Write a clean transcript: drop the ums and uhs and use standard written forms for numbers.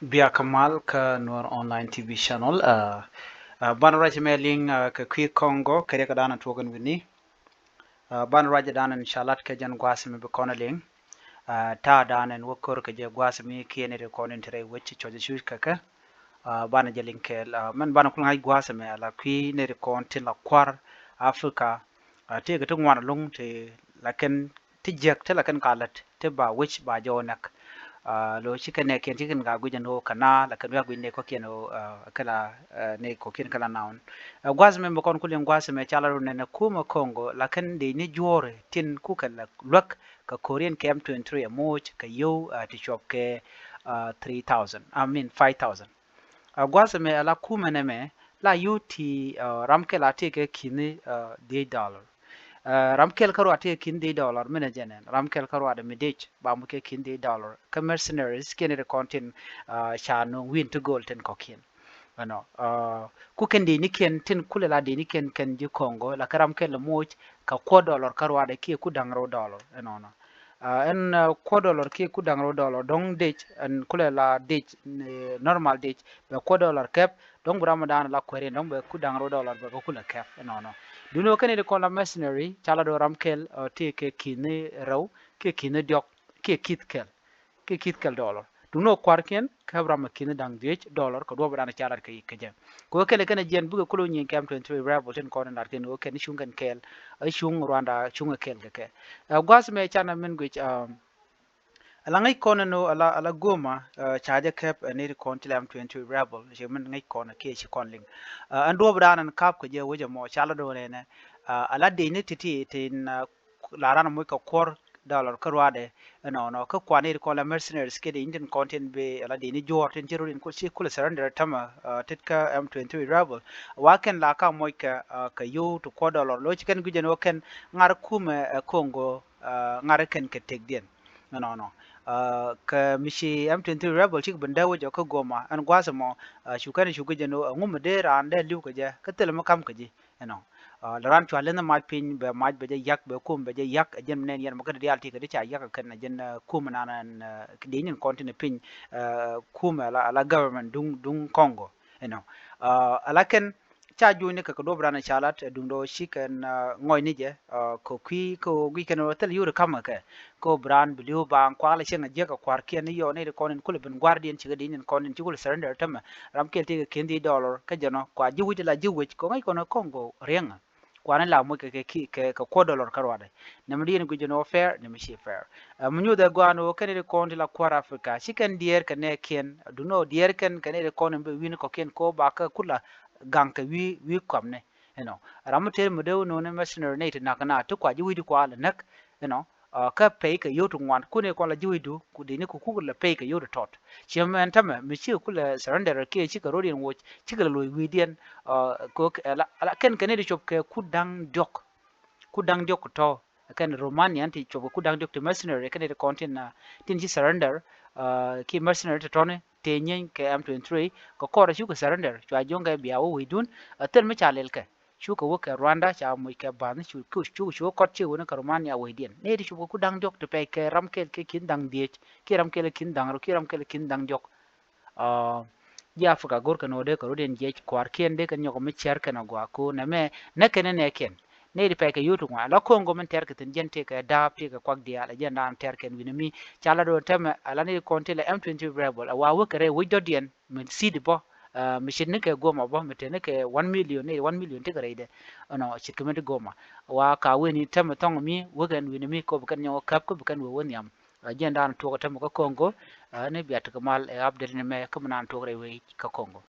Bia Kamal ka Noor Online TV channel. Ban raja mailing ka kwi Congo kare ka dana token wini. Ban raja dana inshallah ka jan gwasi me bekona ling. Ta dana en wokor ka je gwasi mi kiene re konin tere wechi choje shu kaka. Bana jaling kel man bana kul ngai gwasi me ala kwi ne re kon tin la kwar Afrika. Te ga tungwana lung te laken tijek te laken kalat te ba wich ba jonak. Lo chicken ne ken chicken ga gujen ho kana la kan ga ne ko ken ho kala ne ko ken kala naun gwaz me kon kulen gwaz me chala ro ne kuma Congo la kan de ni jore tin ku kala lok ka Korean KM23 moch ka yo ti shop ke 3000 I mean 5000 gwaz me ala kuma ne me la yuti ramke la te ke kini $8 ramkel karo ate kindi dollar mena jenen ramkel karo ade midich ba muke kindi dollar ka mercenaries kene de content chano win to gold ten kokin ano ku kendi ni ken tin kulela de ni ken ji Congo la karam kel moch ka ko dollar karo ade ki ku dangro dollar no no en ko dollar ki ku dangro dollar dong dich en kulela dich normal dich be ko dollar cap dong ramadan la kwere dong be ku dangro dollar be ko kula cap no no duno kene de kola mercenary chala do ramkel te ke kine raw ke kine diok ke kit kel dollar duno kwarken kabra makine dang diech dollar ko do bana chala ke je ko kele kene jen buga kulo nyin kam 23 rebel ten ko na ken o ken shungen kel ay shung rwanda shunga kel ke gwas me chana min gwich ala ngai kono no ala goma chaja kep ne kon tilam 20 rebel je min ngai kono ke shi konling ando branan kap ko je woje mo chala do ne ala de ne titi tin larana mo ka kor dollar karwade no ka kwane ko la mercenaries ke de indian content be ala de ni jor tin jero din ko shi kula surrender tama titka M23 rebel waken la ka mo ka yo to ko dollar lo chiken gujen waken ngar kuma Congo ngar ken ke tegdien no ka mishi M23 rebel chik banda wo ka goma an gwasa mo shukani shugaje no ngum de ran de liu ka je ka tel ma kam ka je no la ran chwa lena ma pin be ma be je yak be kum be je yak jen nen yen ma ka reality ka de cha yak ka na jen kum na nan de nin continent pin kum ala government dung Congo ala ken cha ju ne ka do brana chalat dung do shiken ngoy ni je ko ko wi ken hotel yur kam ka ko brand blue bang kwala chenga je ka kwar ken yo ne ko nen kul ben guardian chiga din ko nen chigul surrender tama ram kel ti kendi dollar ka jano kwa ji wuti la ji wuti ko ngai ko na Congo renga kwana la mu ke ko dollar karwade ne mdi ne gujino fair ne mishi fair munyu da gwano ken ne ko la kwar afrika chiken dier ka ne ken du no dier ken ne ko ne be win ko ken ko ba ka kula gang ka wi kwamne ramutel mu de no ne mercenary ne na kana to kwa ji wuti kwa la nak ka pay ka yoto ngwan kune ko la jiwidu ku dini ku la pay ka yoto tot chiam tama mi chi ku la surrender ke chi ka rodin wo chi ka lo widian ko ala ken ken de chop ke ku dang dok to ken romanian ti chop ku dang dok to mercenary ken de content na tin chi surrender ki mercenary to tone te nyen ke M23 ko ra chu ka surrender chwa jonga biawo widun tel me chalel ke chu ka wo ka Rwanda cha mo ka ban chu ko chi wona ka Romania we dien ne di chu ku dang jok te pe ke ram ke kin dang die ke ram ke kin dang ro ke ram ke kin dang jok ya Afrika gor ka no de ka rodien je kwar ken de kan yo me cher kana gwa ko na me na ken ne ken ne di pe ke yutu ngwa la Congo men ter ke tin jente ka da pe ka kwak dia la jen dan ter ken winami chala do teme ala ne konte la M20 rebel wa wo kare wi do dien men si di bo mishin ne ke goma bo mete ne ke 1 million ne 1 million te gare de ono chikme de goma wa ka weni teme tong mi wo gan winami ko kan nyo kap ko kan wo wonyam jen dan to ko teme ko Congo ne biat ka mal e update ne me ko nan to re we ka Congo